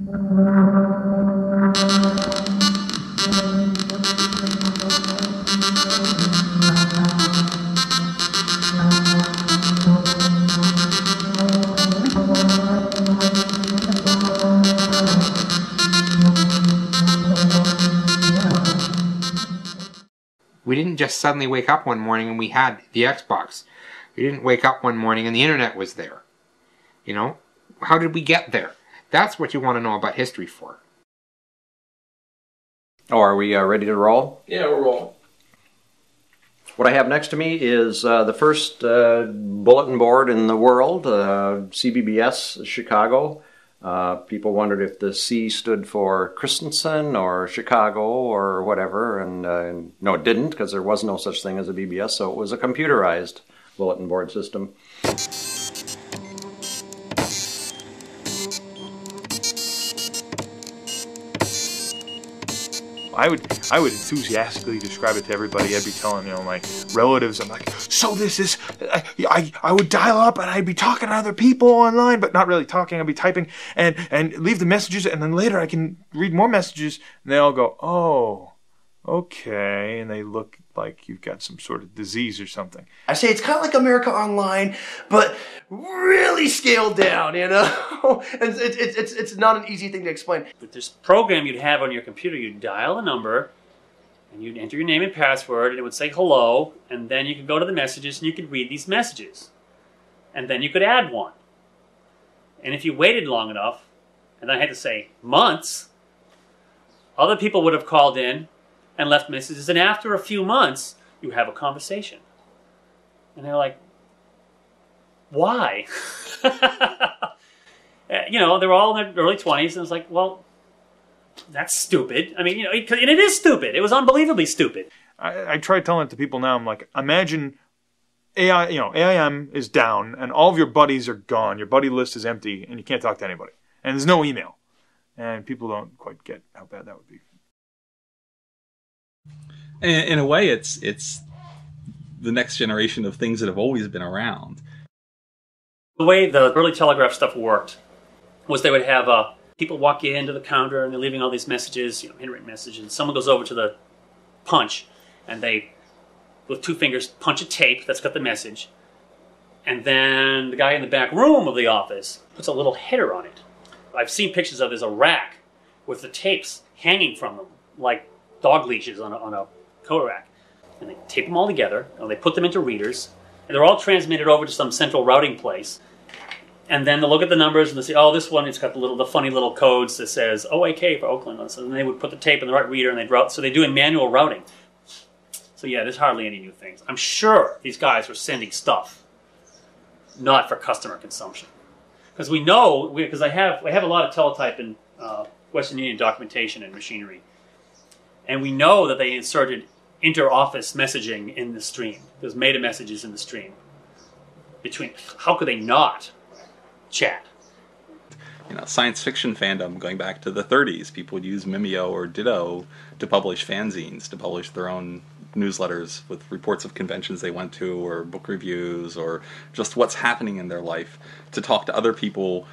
We didn't just suddenly wake up one morning and we had the Xbox. We didn't wake up one morning and the internet was there. You know? How did we get there? That's what you want to know about history for. Oh, are we ready to roll? Yeah, we're rolling. What I have next to me is the first bulletin board in the world, CBBS Chicago. People wondered if the C stood for Christensen or Chicago or whatever, and no, it didn't, because there was no such thing as a BBS, so it was a computerized bulletin board system. I would enthusiastically describe it to everybody. I'd be telling, my relatives, I'm like, so this is, I would dial up and I'd be talking to other people online, but not really talking. I'd be typing and leave the messages, and then later I can read more messages, and they all go, oh, okay, and they look like you've got some sort of disease or something. I say it's kind of like America Online, but really scaled down, And it's not an easy thing to explain. With this program you'd have on your computer, you'd dial a number, and you'd enter your name and password, and it would say hello, and then you could go to the messages, and you could read these messages. And then you could add one. And if you waited long enough, and I had to say months, other people would have called in and left messages, and after a few months, you have a conversation. And they're like, why? They were all in their early 20s, and it's like, well, that's stupid. I mean, and it is stupid. It was unbelievably stupid. I try telling it to people now, I'm like, imagine AIM is down, and all of your buddies are gone. Your buddy list is empty, and you can't talk to anybody. And there's no email. And people don't quite get how bad that would be. In a way, it's the next generation of things that have always been around. The way the early telegraph stuff worked was they would have people walk into the counter and they're leaving all these messages, handwritten messages, and someone goes over to the punch and they, with two fingers, punch a tape that's got the message, and then the guy in the back room of the office puts a little header on it. I've seen pictures of there's a rack with the tapes hanging from them, like dog leashes on a coat rack. And they tape them all together, and they put them into readers, and they're all transmitted over to some central routing place. And then they'll look at the numbers and they'll say, oh, this one, it's got the funny little codes that says OAK for Oakland. So then they would put the tape in the right reader and they'd route. So they do manual routing. So yeah, there's hardly any new things. I'm sure these guys were sending stuff, not for customer consumption. Because we know, because I have a lot of teletype in Western Union documentation and machinery. And we know that they inserted inter-office messaging in the stream. There's meta messages in the stream. How could they not chat? Science fiction fandom going back to the 30s, people would use Mimeo or Ditto to publish fanzines, to publish their own newsletters with reports of conventions they went to, or book reviews, or just what's happening in their life, to talk to other people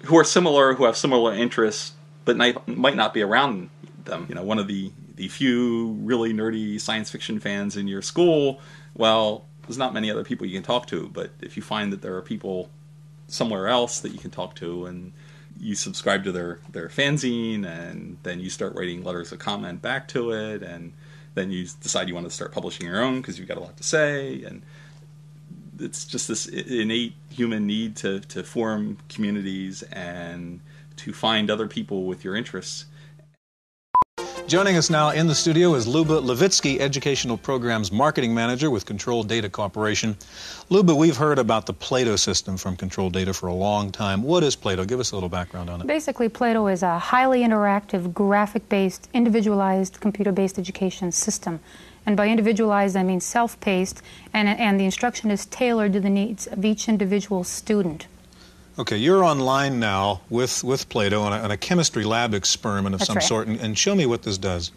who are similar, who have similar interests, but might not be around them. One of the few really nerdy science fiction fans in your school, well, there's not many other people you can talk to, but if you find that there are people somewhere else that you can talk to, and you subscribe to their fanzine, and then you start writing letters of comment back to it, and then you decide you want to start publishing your own because you've got a lot to say, and it's just this innate human need to form communities and to find other people with your interests. Joining us now in the studio is Luba Levitsky, Educational Programs Marketing Manager with Control Data Corporation. Luba, we've heard about the Plato system from Control Data for a long time. What is Plato? Give us a little background on it. Basically, Plato is a highly interactive, graphic-based, individualized, computer-based education system. And by individualized, I mean self-paced, and the instruction is tailored to the needs of each individual student. Okay, you're online now with Plato on a chemistry lab experiment of some sort, and show me what this does.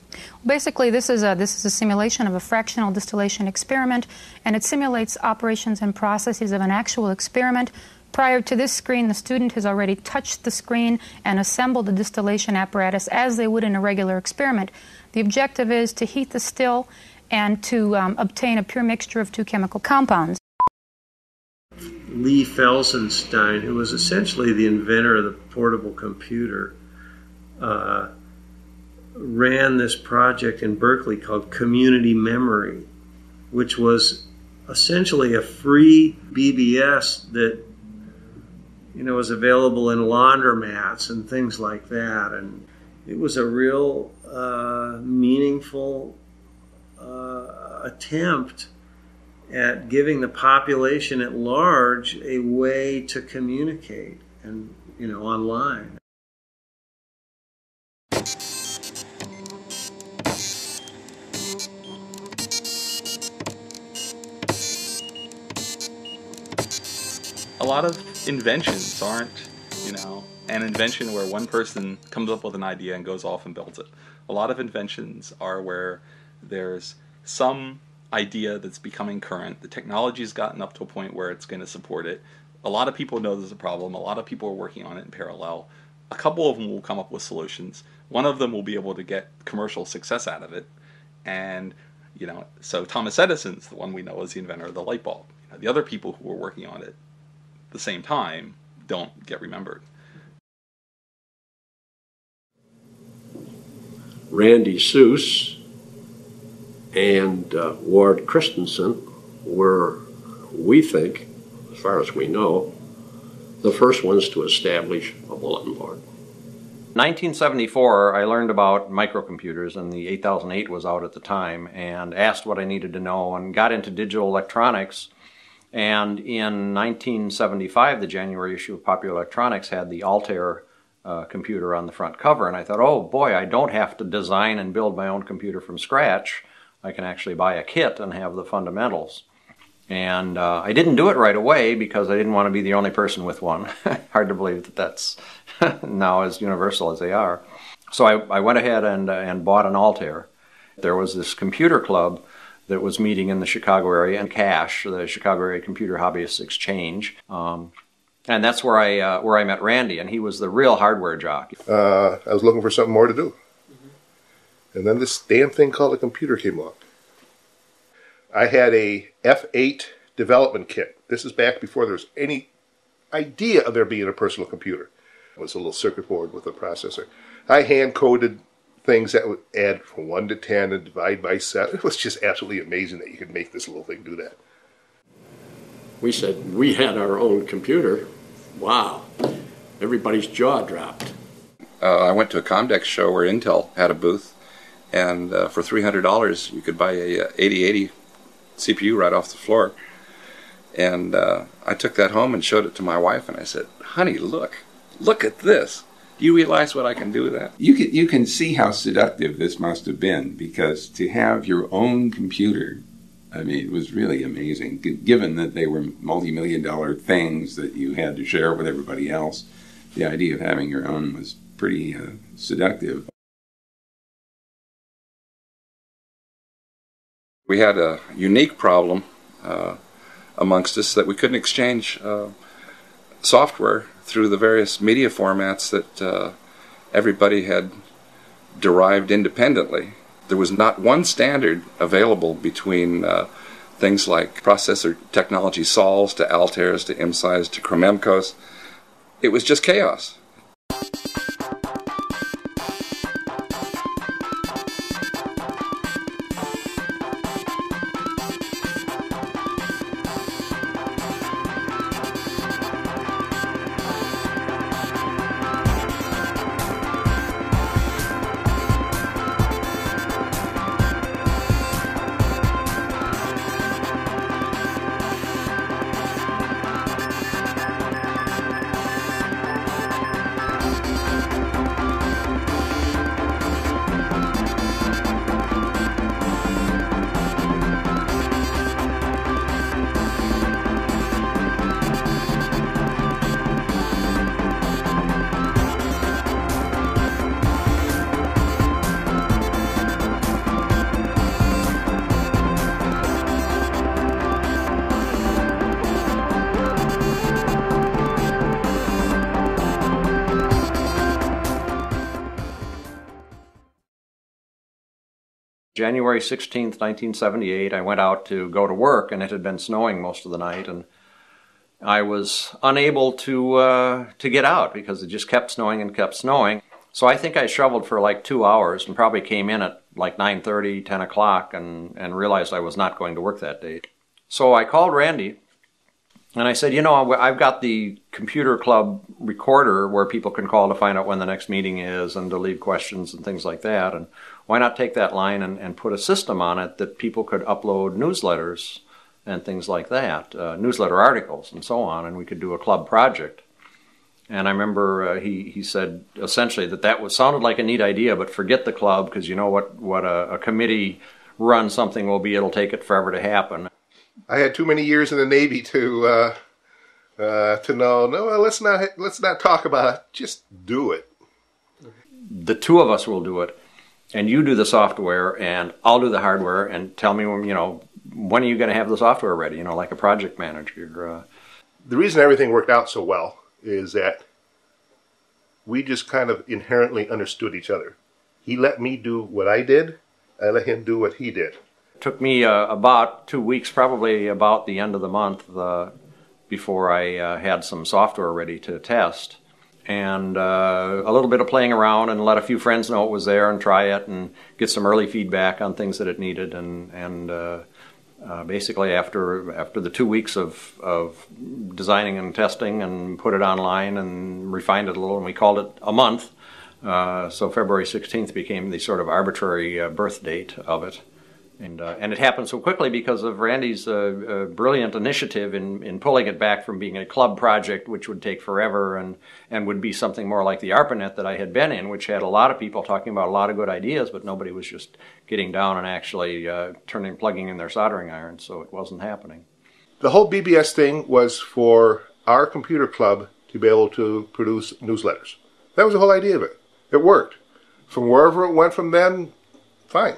Basically, this is a simulation of a fractional distillation experiment, and it simulates operations and processes of an actual experiment Prior to this screen, the student has already touched the screen and assembled the distillation apparatus as they would in a regular experiment. The objective is to heat the still and to obtain a pure mixture of two chemical compounds. Lee Felsenstein, who was essentially the inventor of the portable computer, ran this project in Berkeley called Community Memory, which was essentially a free BBS that was available in laundromats and things like that. And it was a real meaningful attempt at giving the population at large a way to communicate and online. A lot of inventions aren't, an invention where one person comes up with an idea and goes off and builds it. A lot of inventions are where there's some idea that's becoming current. The technology's gotten up to a point where it's going to support it. A lot of people know there's a problem. A lot of people are working on it in parallel. A couple of them will come up with solutions. One of them will be able to get commercial success out of it. And, so Thomas Edison's the one we know as the inventor of the light bulb. The other people who were working on it at the same time don't get remembered. Randy Seuss and Ward Christensen were, we think, as far as we know, the first ones to establish a bulletin board. 1974, I learned about microcomputers, and the 8008 was out at the time, and asked what I needed to know, and got into digital electronics. And in 1975, the January issue of Popular Electronics had the Altair computer on the front cover, and I thought, oh boy, I don't have to design and build my own computer from scratch. I can actually buy a kit and have the fundamentals. And I didn't do it right away because I didn't want to be the only person with one. Hard to believe that that's now as universal as they are. So I went ahead and bought an Altair. There was this computer club that was meeting in the Chicago area, and CASH, the Chicago Area Computer Hobbyists Exchange. And that's where I met Randy, and he was the real hardware jock. I was looking for something more to do. And then this damn thing called a computer came along. I had a F8 development kit. This is back before there was any idea of there being a personal computer. It was a little circuit board with a processor. I hand-coded things that would add from 1 to 10 and divide by 7. It was just absolutely amazing that you could make this little thing do that. We said we had our own computer. Wow. Everybody's jaw dropped. I went to a Comdex show where Intel had a booth, and for $300 you could buy a 8080 CPU right off the floor. And I took that home and showed it to my wife, and I said, honey, look at this. Do you realize what I can do with that? You can see how seductive this must have been, because to have your own computer, I mean, it was really amazing, given that they were multi-million-dollar things that you had to share with everybody else. The idea of having your own was pretty seductive. We had a unique problem amongst us that we couldn't exchange software through the various media formats that everybody had derived independently. There was not one standard available between things like processor technology sols to Altairs to IMSIs to Chromemcos. It was just chaos. January 16th, 1978, I went out to go to work, and it had been snowing most of the night, and I was unable to get out because it just kept snowing and kept snowing. So I think I shoveled for like 2 hours and probably came in at like 9:30, 10 o'clock and realized I was not going to work that day. So I called Randy and I said, you know, I've got the computer club recorder where people can call to find out when the next meeting is and to leave questions and things like that. And why not take that line and put a system on it that people could upload newsletters and things like that, newsletter articles and so on, and we could do a club project. And I remember he said essentially that sounded like a neat idea, but forget the club, because you know what a committee run something will be. It'll take it forever to happen. I had too many years in the Navy to know. No, let's not talk about it. Just do it. The two of us will do it, and you do the software, and I'll do the hardware. And tell me when are you going to have the software ready? Like a project manager. The reason everything worked out so well is that we just kind of inherently understood each other. He let me do what I did, I let him do what he did. It took me about 2 weeks, probably about the end of the month, before I had some software ready to test. And a little bit of playing around and let a few friends know it was there and try it and get some early feedback on things that it needed. And basically after the 2 weeks of designing and testing and put it online and refined it a little, and we called it a month. So February 16th became the sort of arbitrary birth date of it. And it happened so quickly because of Randy's brilliant initiative in pulling it back from being a club project, which would take forever and would be something more like the ARPANET that I had been in, which had a lot of people talking about a lot of good ideas, but nobody was just getting down and actually plugging in their soldering irons, so it wasn't happening. The whole BBS thing was for our computer club to be able to produce newsletters. That was the whole idea of it. It worked. From wherever it went from then, fine.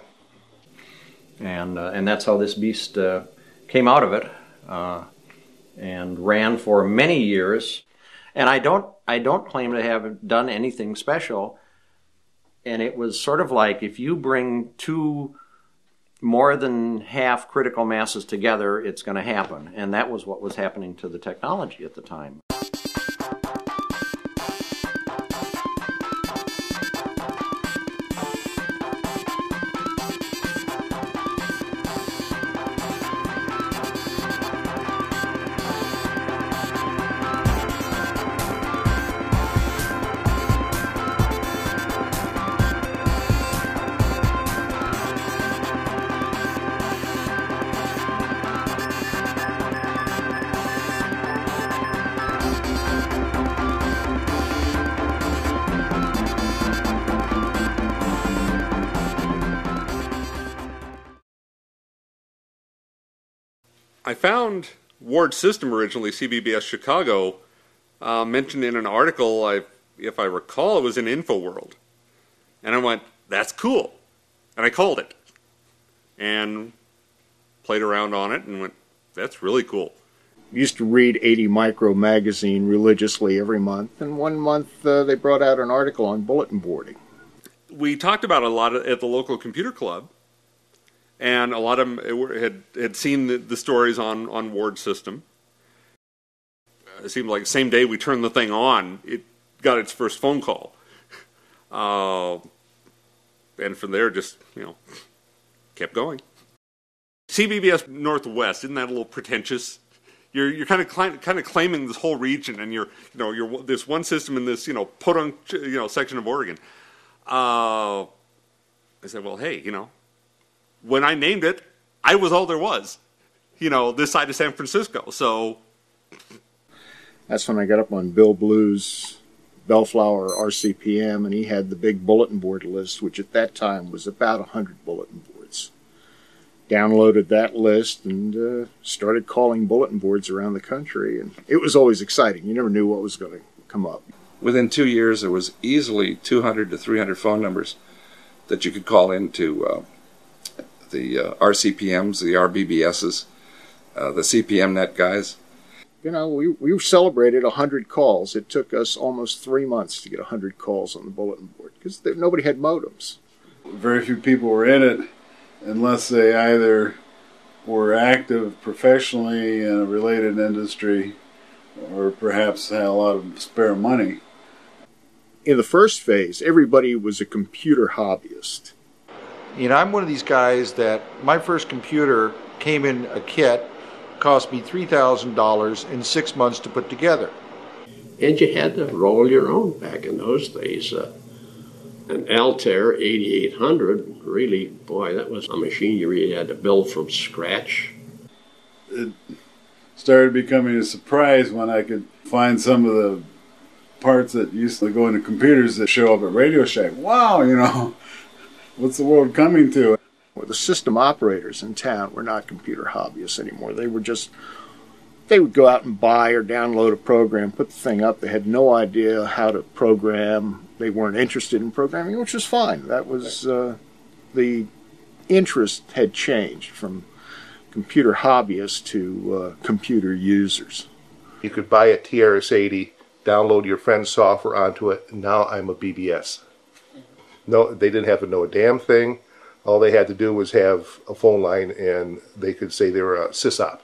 And that's how this beast came out of it and ran for many years. And I don't claim to have done anything special. And it was sort of like if you bring two more than half critical masses together, it's going to happen. And that was what was happening to the technology at the time. I found Ward's system originally, CBBS Chicago, mentioned in an article, if I recall, it was in InfoWorld. And I went, that's cool. And I called it. And played around on it and went, that's really cool. Used to read 80 Micro magazine religiously every month. And one month they brought out an article on bulletin boarding. We talked about it a lot at the local computer club. And a lot of them had seen the stories on Ward's system. It seemed like the same day we turned the thing on, it got its first phone call. And from there, just, kept going. CBBS Northwest, isn't that a little pretentious? You're kind of claiming this whole region, and you're this one system in this podunk section of Oregon. I said, well, hey, when I named it, I was all there was, this side of San Francisco. So that's when I got up on Bill Blue's Bellflower RCPM, and he had the big bulletin board list, which at that time was about 100 bulletin boards. Downloaded that list and started calling bulletin boards around the country, and it was always exciting. You never knew what was going to come up. Within 2 years, there was easily 200 to 300 phone numbers that you could call into the RCPMs, the RBBSs, the CPMnet guys. We celebrated 100 calls. It took us almost 3 months to get 100 calls on the bulletin board because nobody had modems. Very few people were in it, unless they either were active professionally in a related industry or perhaps had a lot of spare money. In the first phase, everybody was a computer hobbyist. You know, I'm one of these guys that my first computer came in a kit, cost me $3,000 in 6 months to put together. And you had to roll your own back in those days. An Altair 8800, really, boy, that was a machine you really had to build from scratch. It started becoming a surprise when I could find some of the parts that used to go into computers that show up at Radio Shack. Wow, you know, what's the world coming to? Well, the system operators in town were not computer hobbyists anymore. They would go out and buy or download a program, put the thing up. They had no idea how to program. They weren't interested in programming, which was fine. That was, the interest had changed from computer hobbyists to computer users. You could buy a TRS-80, download your friend's software onto it, and now I'm a BBS. No, they didn't have to know a damn thing. All they had to do was have a phone line, and they could say they were a sysop.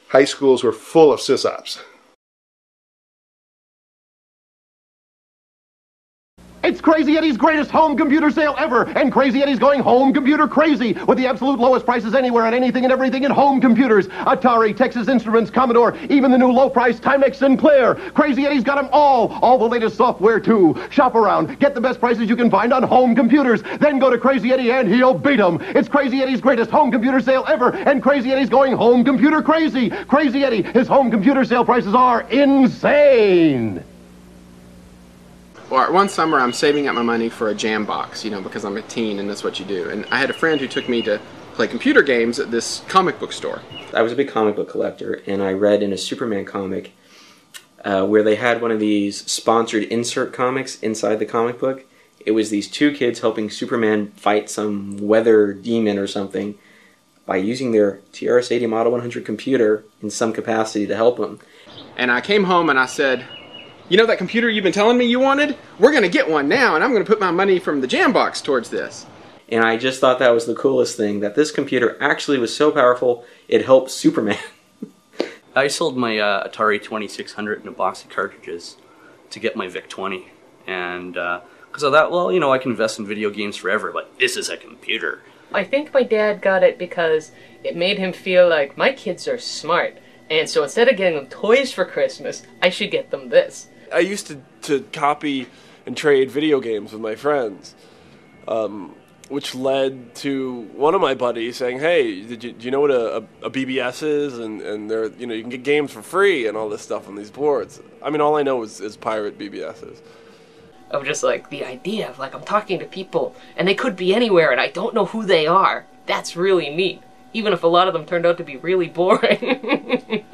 High schools were full of sysops. It's Crazy Eddie's greatest home computer sale ever, and Crazy Eddie's going home computer crazy with the absolute lowest prices anywhere on anything and everything in home computers. Atari, Texas Instruments, Commodore, even the new low-price Timex Sinclair. Crazy Eddie's got them all the latest software too. Shop around, get the best prices you can find on home computers, then go to Crazy Eddie and he'll beat them. It's Crazy Eddie's greatest home computer sale ever, and Crazy Eddie's going home computer crazy. Crazy Eddie, his home computer sale prices are insane. Well, one summer I'm saving up my money for a jam box, you know, because I'm a teen and that's what you do. And I had a friend who took me to play computer games at this comic book store. I was a big comic book collector, and I read in a Superman comic where they had one of these sponsored insert comics inside the comic book. It was these two kids helping Superman fight some weather demon or something by using their TRS-80 Model 100 computer in some capacity to help them. And I came home and I said, you know that computer you've been telling me you wanted? We're going to get one now, and I'm going to put my money from the jam box towards this. And I just thought that was the coolest thing, that this computer actually was so powerful, it helped Superman. I sold my Atari 2600 in a box of cartridges to get my VIC-20. And because I thought, well, you know, I can invest in video games forever, but this is a computer. I think my dad got it because it made him feel like my kids are smart. And so instead of getting them toys for Christmas, I should get them this. I used to copy and trade video games with my friends, which led to one of my buddies saying, "Hey, do you know what a BBS is? And they're, you know, you can get games for free and all this stuff on these boards." I mean, all I know is pirate BBSs. Of just like the idea of like I'm talking to people and they could be anywhere and I don't know who they are. That's really neat, even if a lot of them turned out to be really boring.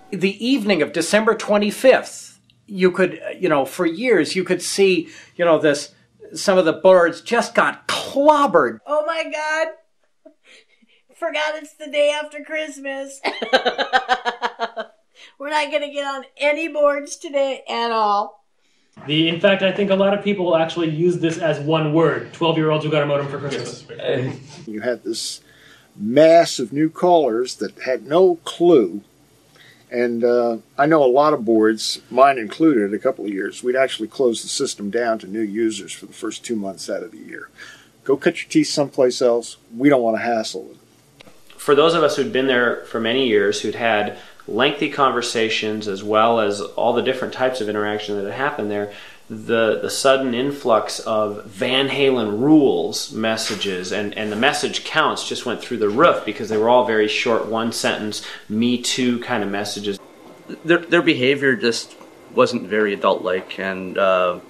The evening of December 25th. You could, you know, for years you could see, you know, some of the boards just got clobbered. Oh my God. Forgot it's the day after Christmas. We're not going to get on any boards today at all. In fact, I think a lot of people actually use this as one word. 12-year-olds who got a modem for Christmas. You had this mass of new callers that had no clue. And I know a lot of boards, mine included, a couple of years, we'd actually close the system down to new users for the first 2 months out of the year. Go cut your teeth someplace else. We don't want to hassle with it. For those of us who'd been there for many years, who'd had lengthy conversations as well as all the different types of interaction that had happened there, the sudden influx of Van Halen rules messages and the message counts just went through the roof because they were all very short, one sentence, me too kind of messages. Their behavior just wasn't very adult-like, and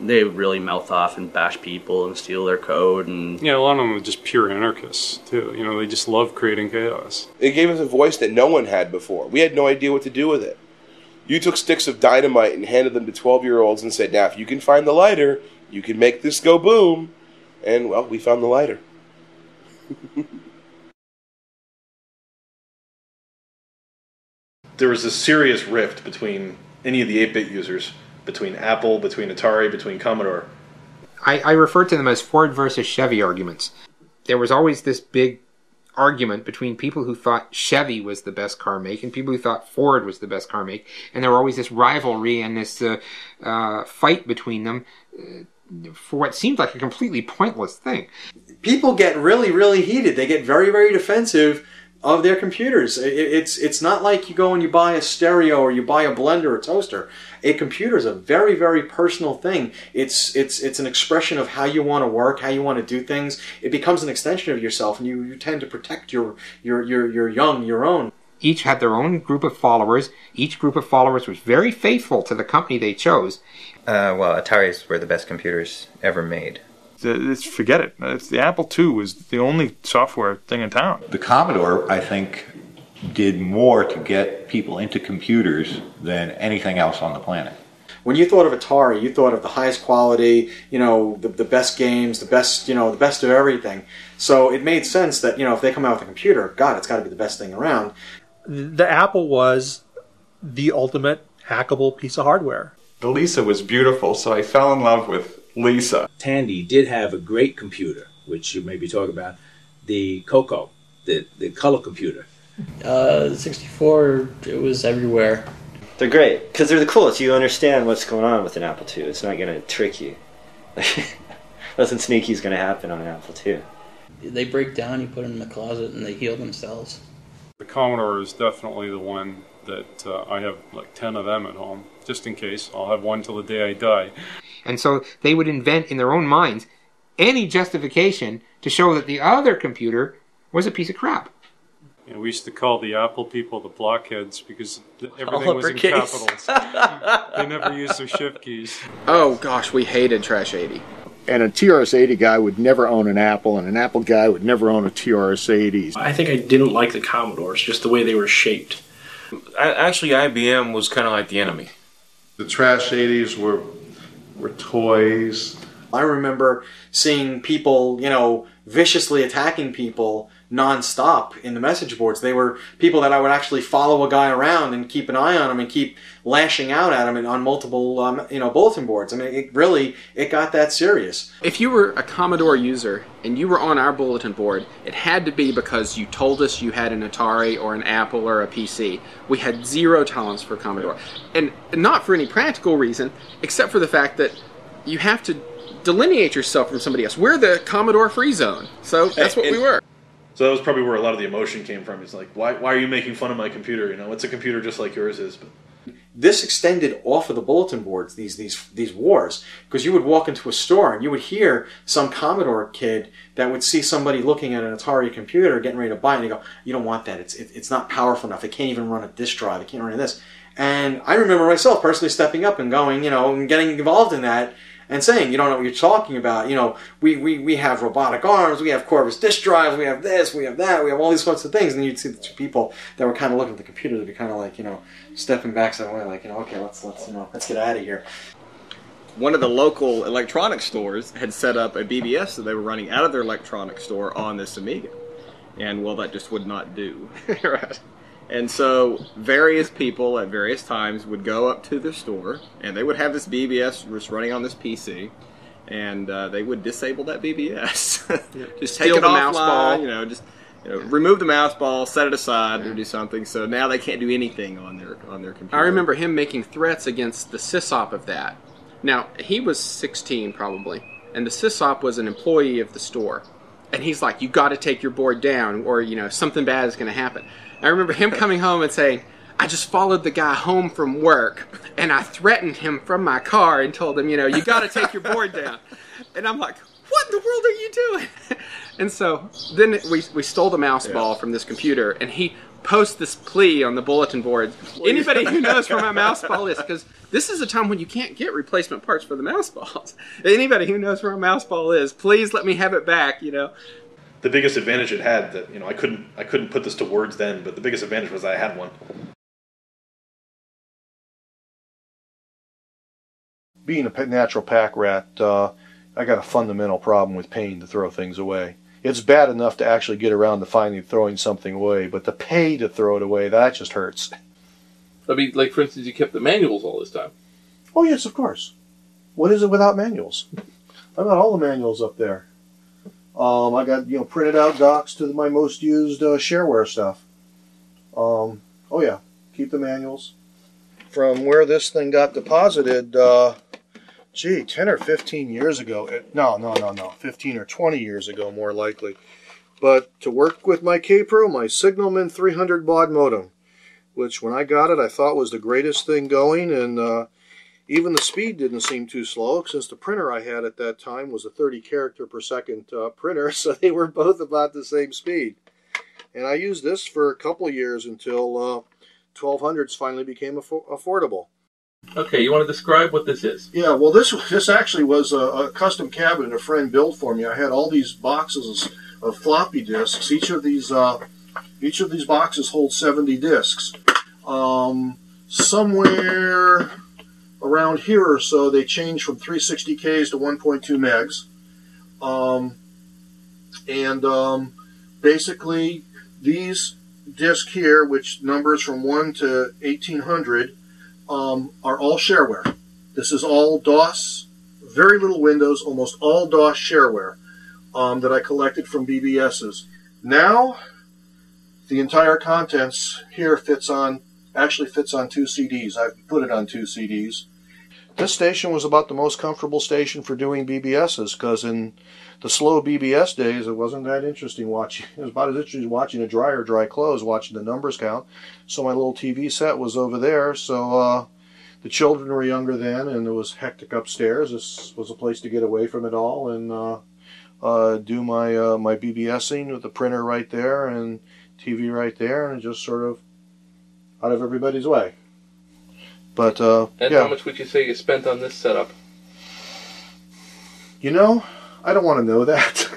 they would really mouth off and bash people and steal their code. And yeah, a lot of them were just pure anarchists too. You know, they just love creating chaos. It gave us a voice that no one had before. We had no idea what to do with it. You took sticks of dynamite and handed them to 12-year-olds and said, now, if you can find the lighter, you can make this go boom. And, well, we found the lighter. There was a serious rift between any of the 8-bit users, between Apple, between Atari, between Commodore. I refer to them as Ford versus Chevy arguments. there was always this big argument between people who thought Chevy was the best car make and people who thought Ford was the best car make, and there were always this rivalry and this fight between them for what seemed like a completely pointless thing. People get really, really heated. They get very, very defensive of their computers. It's not like you go and you buy a stereo or you buy a blender or a toaster. A computer is a very, very personal thing. It's an expression of how you want to work, how you want to do things. It becomes an extension of yourself, and you tend to protect your own. Each had their own group of followers. Each group of followers was very faithful to the company they chose. Well, Ataris were the best computers ever made. Forget it. The Apple II was the only software thing in town. The Commodore, I think, did more to get people into computers than anything else on the planet. When you thought of Atari, you thought of the highest quality, the best games, the best of everything. So it made sense that, if they come out with a computer, God, it's got to be the best thing around. The Apple was the ultimate hackable piece of hardware. The Lisa was beautiful, so I fell in love with Lisa. Tandy did have a great computer, which you maybe talk about, the Coco, the color computer. 64, it was everywhere. They're great, because they're the coolest. You understand what's going on with an Apple II. It's not going to trick you. Nothing sneaky is going to happen on an Apple II. They break down, you put them in the closet, and they heal themselves. The Commodore is definitely the one that I have like 10 of them at home, just in case. I'll have one till the day I die. And so they would invent in their own minds any justification to show that the other computer was a piece of crap. You know, we used to call the Apple people the blockheads because everything was in uppercase. capitals. They never used their shift keys. Oh gosh, we hated Trash 80. And a TRS-80 guy would never own an Apple, and an Apple guy would never own a TRS-80. I think I didn't like the Commodores, just the way they were shaped. Actually, IBM was kind of like the enemy. The Trash 80s were toys. I remember seeing people, viciously attacking people non-stop in the message boards. They were people that I would actually follow a guy around and keep an eye on him and keep lashing out at him on multiple, bulletin boards. I mean, it got that serious. If you were a Commodore user and you were on our bulletin board, it had to be because you told us you had an Atari or an Apple or a PC. We had zero tolerance for Commodore. And not for any practical reason, except for the fact that you have to delineate yourself from somebody else. We're the Commodore free zone, so that's what we were. So that was probably where a lot of the emotion came from. It's like, why are you making fun of my computer? It's a computer just like yours is. But this extended off of the bulletin boards, these wars, because you would walk into a store and you would hear some Commodore kid that would see somebody looking at an Atari computer getting ready to buy it, and they go, you don't want that. It's not powerful enough. It can't even run a disk drive. It can't run this. And I remember myself personally stepping up and going, and getting involved in that. And saying, you don't know what you're talking about. We have robotic arms, we have Corvus disk drives, we have this, we have that, we have all these sorts of things. And then you'd see the two people that were kind of looking at the computer, they'd be kind of like, stepping back some way, like, okay, let's get out of here. One of the local electronics stores had set up a BBS that they were running out of their electronics store on this Amiga. And, well, that just would not do. Right. And so various people at various times would go up to the store, and they would have this BBS just running on this PC, and they would disable that BBS. Just take it the offline, mouse ball. Remove the mouse ball, set it aside, or do something. So now they can't do anything on their computer. I remember him making threats against the sysop of that. Now, he was 16 probably, and the sysop was an employee of the store. And he's like, you got to take your board down, or, something bad is going to happen. I remember him coming home and saying, I just followed the guy home from work, and I threatened him from my car and told him, you got to take your board down. And I'm like, what in the world are you doing? And so then we stole the mouse ball from this computer, and he posts this plea on the bulletin board. Anybody who knows where my mouse ball is, because this is a time when you can't get replacement parts for the mouse balls. Anybody who knows where a mouse ball is, please let me have it back, the biggest advantage it had that I couldn't put this to words then, but the biggest advantage was I had one. Being a natural pack rat, I got a fundamental problem with paying to throw things away. It's bad enough to actually get around to finally throwing something away, but to pay to throw it away, that just hurts. I mean, like, for instance, you kept the manuals all this time. Oh, yes, of course. What is it without manuals? I've got all the manuals up there. I got printed out docs to my most used shareware stuff. Oh yeah, keep the manuals. From where this thing got deposited, 10 or 15 years ago. No, 15 or 20 years ago, more likely. But to work with my K-Pro, my Signalman 300 baud modem, which when I got it, I thought was the greatest thing going, and even the speed didn't seem too slow, since the printer I had at that time was a 30 character per second printer, so they were both about the same speed. And I used this for a couple of years until 1200s finally became affordable. Okay, you want to describe what this is? Yeah, well, this actually was a custom cabinet a friend built for me. I had all these boxes of floppy disks. Each of these boxes holds 70 disks. Somewhere around here or so, they changed from 360Ks to 1.2 megs. Basically, these disks here, which numbers from 1 to 1800, are all shareware. This is all DOS, very little Windows, almost all DOS shareware that I collected from BBS's. Now, the entire contents here actually fits on 2 CDs. I've put it on 2 CDs. This station was about the most comfortable station for doing BBS's, because in the slow BBS days, it wasn't that interesting watching. It was about as interesting as watching a dryer dry clothes, watching the numbers count. So my little TV set was over there, so the children were younger then, and it was hectic upstairs. This was a place to get away from it all and do my BBSing with the printer right there and TV right there, and just sort of out of everybody's way. But and yeah. how much would you say you spent on this setup? You know, I don't want to know that.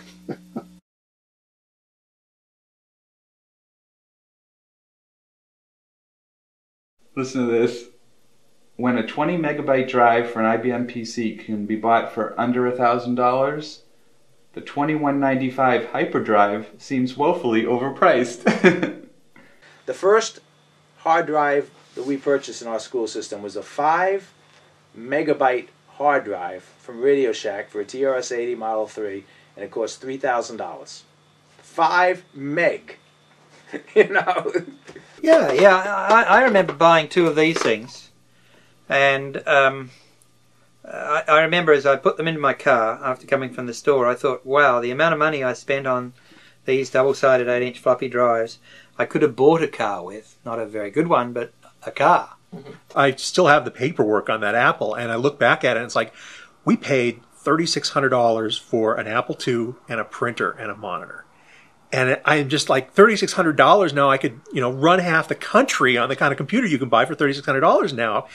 Listen to this. When a 20 megabyte drive for an IBM PC can be bought for under $1,000, the 2195 hyperdrive seems woefully overpriced. The first hard drive that we purchased in our school system was a 5 megabyte hard drive from Radio Shack for a TRS-80 Model 3, and it cost $3,000. 5 meg. You know? Yeah, I remember buying 2 of these things, and I remember as I put them into my car after coming from the store, I thought, wow, the amount of money I spent on these double-sided 8-inch floppy drives, I could have bought a car with. Not a very good one, but a car. I still have the paperwork on that Apple, and I look back at it, and it's like, we paid $3,600 for an Apple II and a printer and a monitor. And I'm just like, $3,600 now, I could, run half the country on the kind of computer you can buy for $3,600 now.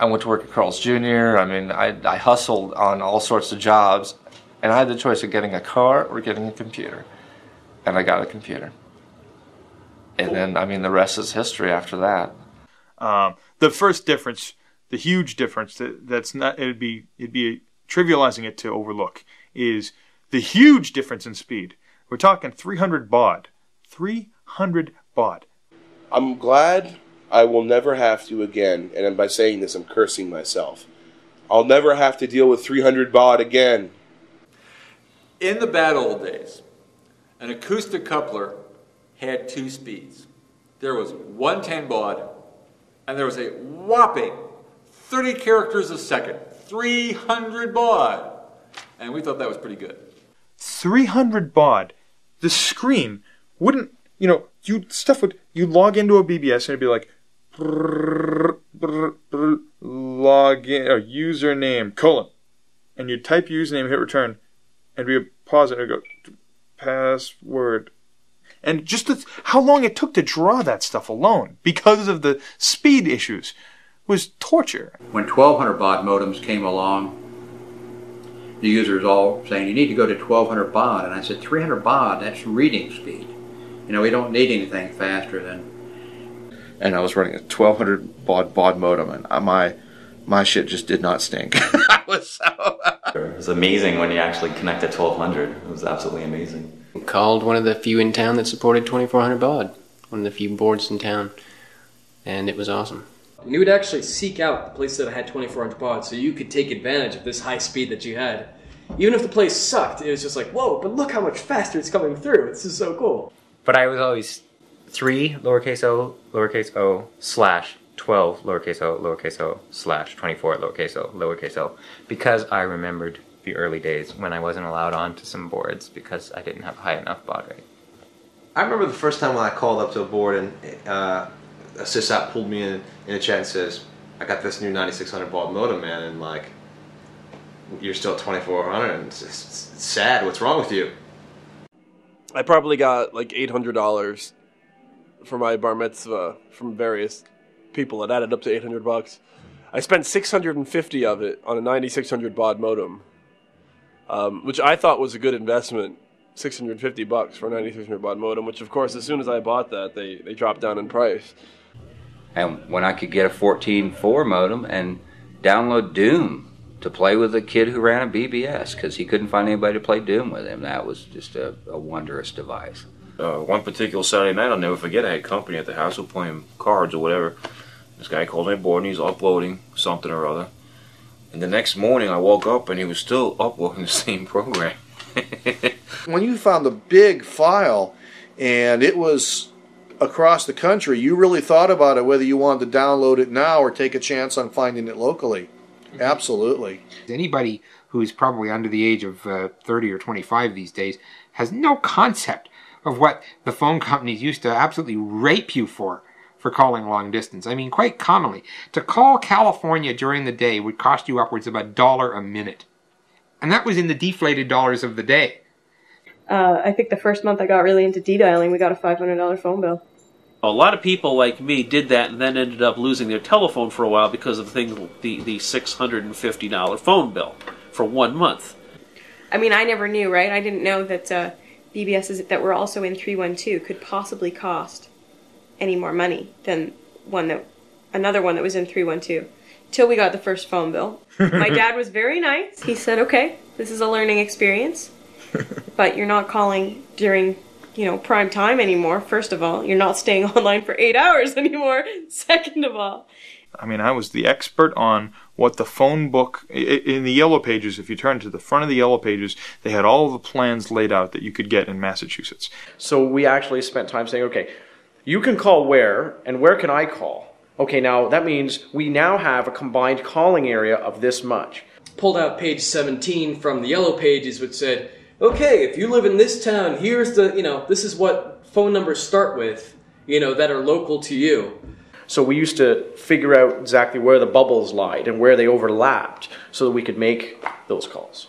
I went to work at Carl's Jr. I mean, I hustled on all sorts of jobs, and I had the choice of getting a car or getting a computer. And I got a computer. And then, I mean, the rest is history after that. The first difference, the huge difference that's not, it'd be trivializing it to overlook, is the huge difference in speed. We're talking 300 baud. 300 baud. I'm glad I will never have to again, and by saying this I'm cursing myself, I'll never have to deal with 300 baud again. In the bad old days, an acoustic coupler had 2 speeds. There was 110 baud, and there was a whopping 30 characters a second. 300 baud. And we thought that was pretty good. 300 baud. The screen wouldn't, you'd log into a BBS and it'd be like, log in, or username, : and you'd type username, hit return, and be a pause, and it'd go, password. And just how long it took to draw that stuff alone, because of the speed issues, was torture. When 1200 baud modems came along, the users all saying, you need to go to 1200 baud. And I said, 300 baud, that's reading speed. We don't need anything faster than... And I was running a 1200 baud modem, and my shit just did not stink. I was so... It was amazing when you actually connected 1200. It was absolutely amazing. Called one of the few in town that supported 2400 baud. One of the few boards in town. And it was awesome. And you would actually seek out the places that had 2400 baud so you could take advantage of this high speed that you had. Even if the place sucked, it was just like, whoa, but look how much faster it's coming through. This is so cool. But I was always 3 lowercase o slash 12 lowercase o slash 24 lowercase o, because I remembered the early days when I wasn't allowed onto some boards because I didn't have high enough baud rate. I remember the first time when I called up to a board and a sysop pulled me in a chat and says, I got this new 9600 baud modem, man, and like, you're still at 2400 and it's sad. What's wrong with you? I probably got like $800 for my bar mitzvah from various people. It added up to $800. I spent 650 of it on a 9600 baud modem, which I thought was a good investment. $650 for a 9600 baud modem, which of course as soon as I bought that, they dropped down in price. And when I could get a 14.4 modem and download Doom to play with a kid who ran a BBS because he couldn't find anybody to play Doom with him, that was just a wondrous device. One particular Saturday night, I'll never forget, I had company at the house, we were playing cards or whatever. This guy called my board and he's uploading something or other. And the next morning I woke up and he was still uploading the same program. When you found a big file and it was across the country, you really thought about it whether you wanted to download it now or take a chance on finding it locally. Absolutely. Anybody who's probably under the age of 30 or 25 these days has no concept of what the phone companies used to absolutely rape you for calling long distance. I mean, quite commonly, to call California during the day would cost you upwards of $1 a minute. And that was in the deflated dollars of the day. I think the first month I got really into de-dialing, we got a $500 phone bill. A lot of people like me did that and then ended up losing their telephone for a while because of the $650 phone bill for 1 month. I mean, I never knew, right? I didn't know that BBSs that were also in 312 could possibly cost any more money than another one that was in 312. Till we got the first phone bill. My dad was very nice. He said, okay, this is a learning experience, but you're not calling during, prime time anymore, first of all. You're not staying online for 8 hours anymore, second of all. I mean, I was the expert on what the phone book, in the Yellow Pages, if you turn to the front of the Yellow Pages, they had all the plans laid out that you could get in Massachusetts. So we actually spent time saying, okay, you can call where, and where can I call? Okay, now that means we now have a combined calling area of this much. Pulled out page 17 from the Yellow Pages, which said, okay, if you live in this town, here's the, this is what phone numbers start with, that are local to you. So we used to figure out exactly where the bubbles lied and where they overlapped so that we could make those calls.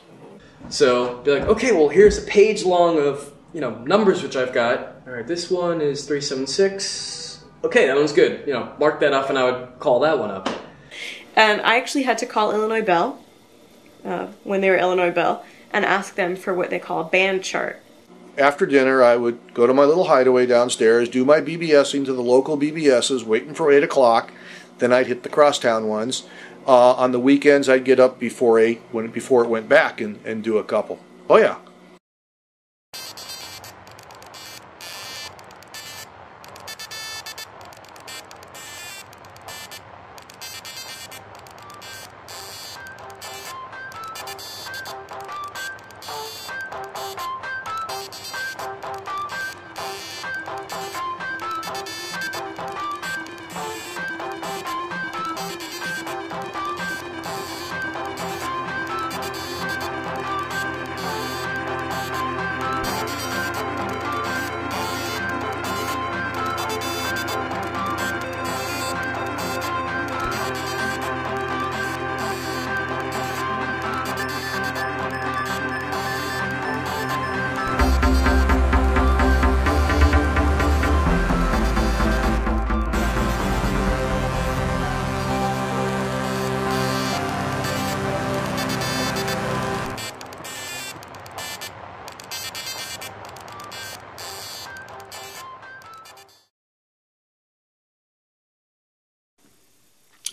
So be like, okay, well, here's a page long of, numbers which I've got. All right, this one is 376. Okay, that one's good. Mark that off and I would call that one up. And I actually had to call Illinois Bell, when they were Illinois Bell, and ask them for what they call a band chart. After dinner, I would go to my little hideaway downstairs, do my BBSing to the local BBSs, waiting for 8 o'clock. Then I'd hit the crosstown ones. On the weekends, I'd get up before 8, before it went back, and do a couple. Oh, yeah.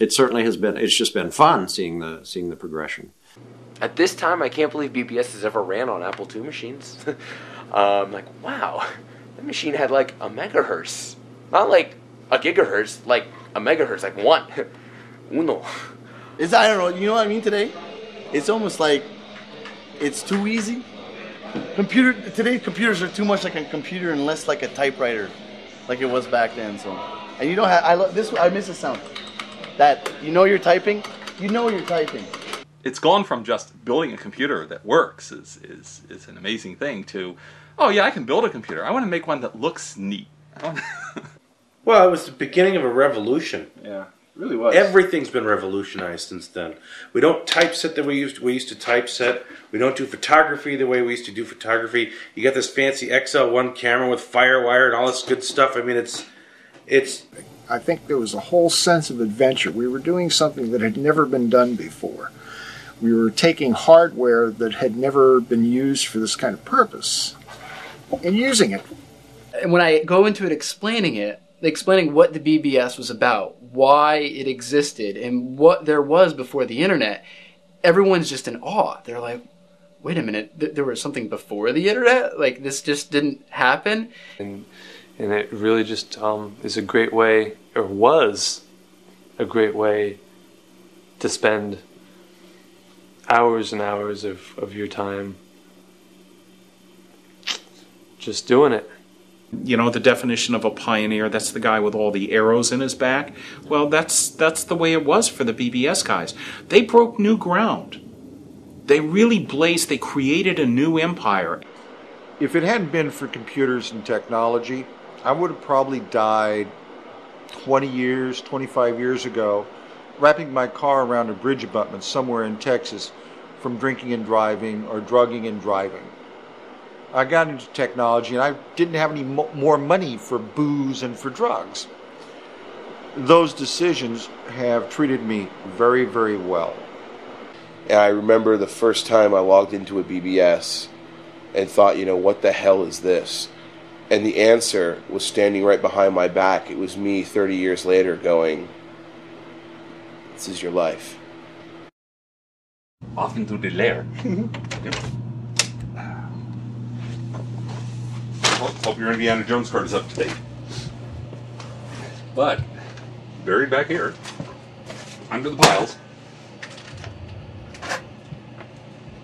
It certainly has been. It's just been fun seeing the progression. At this time, I can't believe BBS has ever ran on Apple II machines. Like, wow, that machine had like a megahertz, not like a gigahertz, like a megahertz, like one, uno. I don't know. You know what I mean? Today, it's almost like It's too easy. Today's computers are too much like a computer and less like a typewriter, like it was back then. So, and you don't have. I love this. I miss the sound. That you're typing. You're typing. It's gone from just building a computer that works is an amazing thing to, oh yeah, I can build a computer. I want to make one that looks neat. Well, it was the beginning of a revolution. Yeah, it really was. Everything's been revolutionized since then. We don't typeset the way we used to typeset. We don't do photography the way we used to do photography. You got this fancy XL1 camera with FireWire and all this good stuff. I mean, it's. I think there was a whole sense of adventure. We were doing something that had never been done before. We were taking hardware that had never been used for this kind of purpose and using it. And when I go into it explaining what the BBS was about, why it existed, and what there was before the internet, everyone's just in awe. They're like, wait a minute, there was something before the internet? Like, this just didn't happen? And it really just is a great way, or was a great way to spend hours and hours of your time just doing it. You know, the definition of a pioneer, that's the guy with all the arrows in his back. Well, that's the way it was for the BBS guys. They broke new ground. They really blazed, they created a new empire. If it hadn't been for computers and technology, I would have probably died 20 years, 25 years ago, wrapping my car around a bridge abutment somewhere in Texas from drinking and driving or drugging and driving. I got into technology and I didn't have any more money for booze and for drugs. Those decisions have treated me very, very well. And I remember the first time I logged into a BBS and thought, what the hell is this? And the answer was standing right behind my back. It was me 30 years later going, this is your life. Off into the lair. Hope your Indiana Jones card is up to date. But, buried back here, under the piles,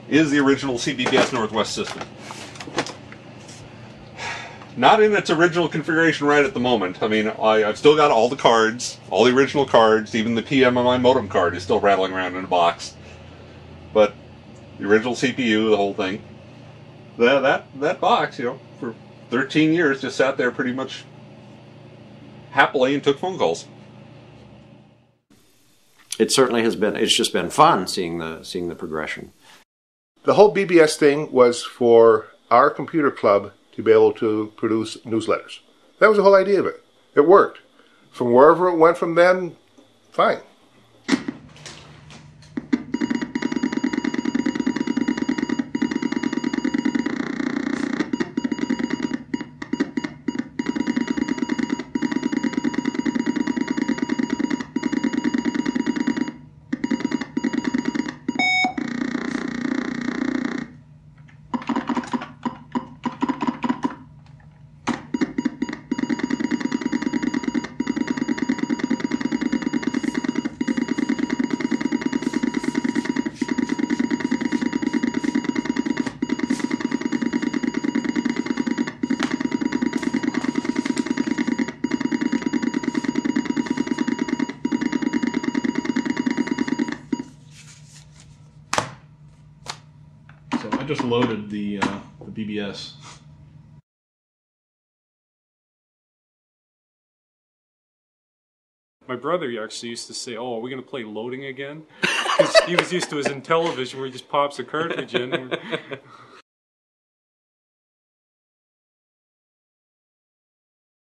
is the original CBBS Northwest system. Not in its original configuration right at the moment. I mean, I've still got all the cards, all the original cards, even the PMMI modem card is still rattling around in a box. But the original CPU, the whole thing, that box, for 13 years just sat there pretty much happily and took phone calls. It certainly has been. It's just been fun seeing the progression. The whole BBS thing was for our computer club to be able to produce newsletters. That was the whole idea of it. It worked. From wherever it went from then, fine. Just loaded the BBS. My brother actually used to say, "Oh, are we going to play loading again?" Because he was used to his Intellivision where he just pops a cartridge in.